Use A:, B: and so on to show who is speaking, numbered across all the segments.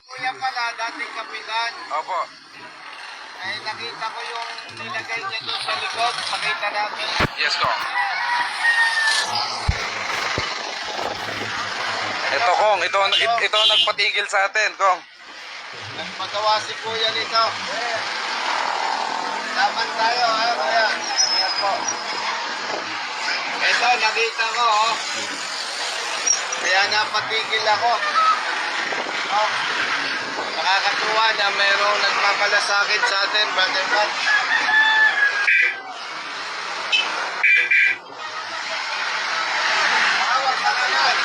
A: Kuya pala, dating kapitan.
B: Opo.
A: Eh, nakita ko yung nilagay niya doon sa likod. Pakita natin.
B: Yes, Kong. Ito, Kong. Ito ang nagpatigil sa atin, Kong.
A: Nagpagawa si Kuya nito. Laban tayo, ha, Kuya. Ayan po. Ito, nakita ko, oh. Kaya napatigil ako. Oh. Nakakatuwa na mayroong nagmamalasakit sa atin, Brother Pat. Awag na kanan.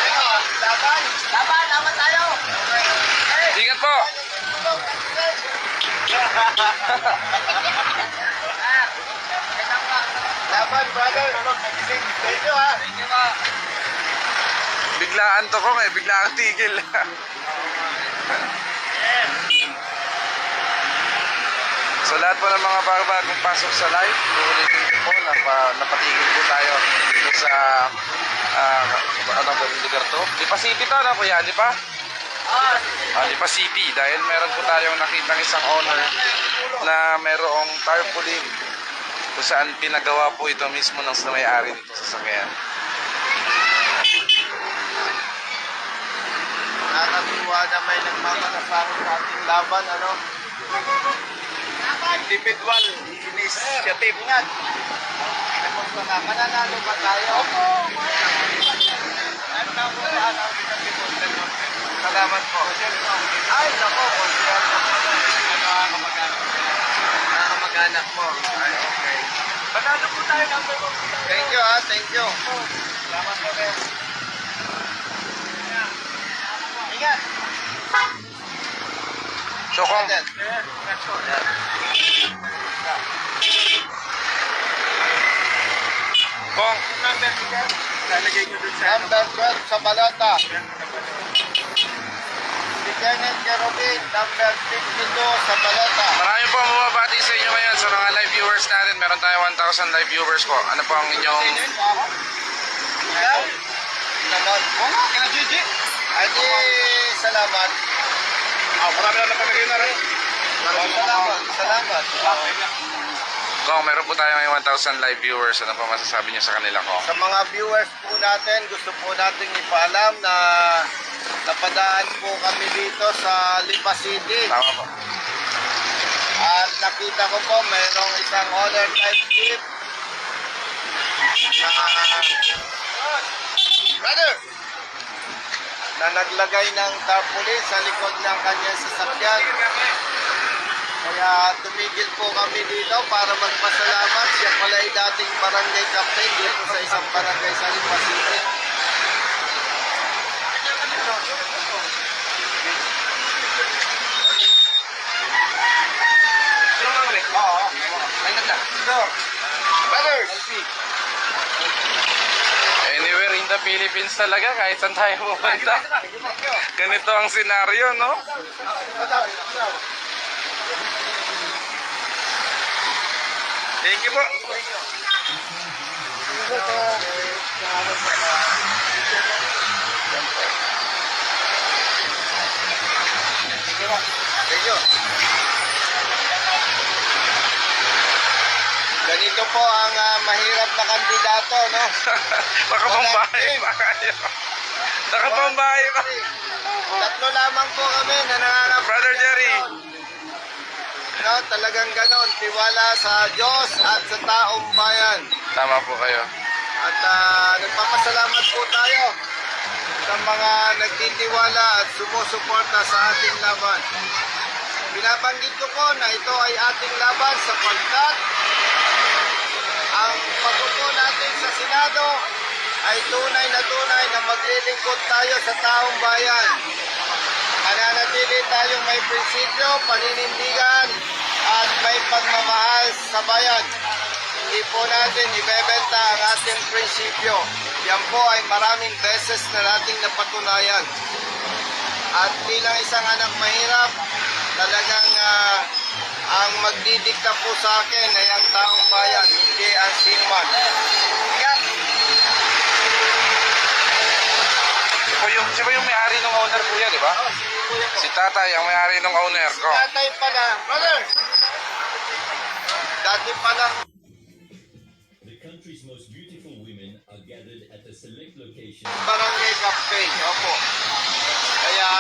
A: Ano, laban? Laban, laban tayo.
B: Ingat po.
A: Laban, brother. Thank you, ha. Thank you, ha.
B: Biglaan to, Kong, eh. Biglaan tigil. So lahat po ng mga bagong pasok sa live, ulitin ko po na napatigil po tayo dito sa ano ba yung lugar to? Lipa City to, ano Kuya? Lipa? Lipa City, dahil meron po tayong nakitang isang owner na merong tarpaulin kung saan pinagawa po ito mismo ng may-ari nito sa sasakyan.
A: Nakakatuwa na may nagmamalasakit sa ating laban, ano? Individual initiative nga. Mananalo ba tayo? Opo. Salamat po. Ay, nako. Nakakamag-anak mo. Ay, okay. Manalo po tayo ng Thank you, ha. Thank you. Salamat po, Ben. Ingat.
B: So Kong, Kong,
A: Lalagay nyo dun sa number 12 sa balota. Lieutenant Kerobin, number 52 sa balota.
B: marami po ang bumabati sa inyo ngayon sa mga live viewers natin. Meron tayo 1,000 live viewers po. Ano po ang inyong...
A: Ikaw? Naman. Oo, kina Gigi. Ay di, salamat. Marami na napamigay na rin. Salamat, salamat.
B: Kong, meron po tayo ngayon 1,000 live viewers. Ano po masasabi niyo sa kanila, Kong?
A: Sa mga viewers po natin, gusto po nating ipaalam na napadaan po kami dito sa Lipa City.
B: Tama po.
A: At nakita ko po mayroong isang honor type jeep brother na naglagay ng tarpaulin sa likod ng kanyang sasakyan. Kaya tumigil po kami dito para magpasalamat. Siya pala ay dating barangay captain dito sa isang barangay sa Lipa City. Brother!
B: Anywhere in the Philippines talaga, kahit saan tayo pupunta. Ganito ang senaryo, no? Thank you po.
A: Thank you. Ganito po ang mahirap na kandidato, no?
B: Nakapambahay pa kayo. Nakapambahay pa.
A: Tatlo lamang po kami na nanganap.
B: Brother Jerry.
A: No, talagang ganon. Tiwala sa Diyos at sa taong bayan.
B: Tama po kayo.
A: At nagpapasalamat po tayo sa mga nagtitiwala at sumusuporta sa ating laban. Binabanggit ko po na ito ay ating laban sapagkat ang pagpupo natin sa Senado ay tunay na maglilingkod tayo sa taong bayan. Mananatili tayong may prinsipyo, paninindigan at may pagmamahal sa bayan. Hindi po natin ibebenta ang ating prinsipyo. Yan po ay maraming beses na nating napatunayan. At bilang isang anak mahirap, talagang ang magdidikta po sa akin ay ang taong bayan, hindi ang singman. Yeah.
B: Siya ba yung may-ari ng owner po yan, di ba? Si tatay, ang may-ari ng owner ko.
A: Tatay pala, brother! Dati palang
C: The country's most beautiful women are gathered at a select location.
A: barangay campaign, opo. Kaya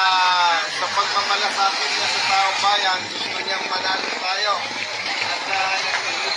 A: sa pagmamalasakit niya sa taong bayan, gusto niyang manalo tayo. At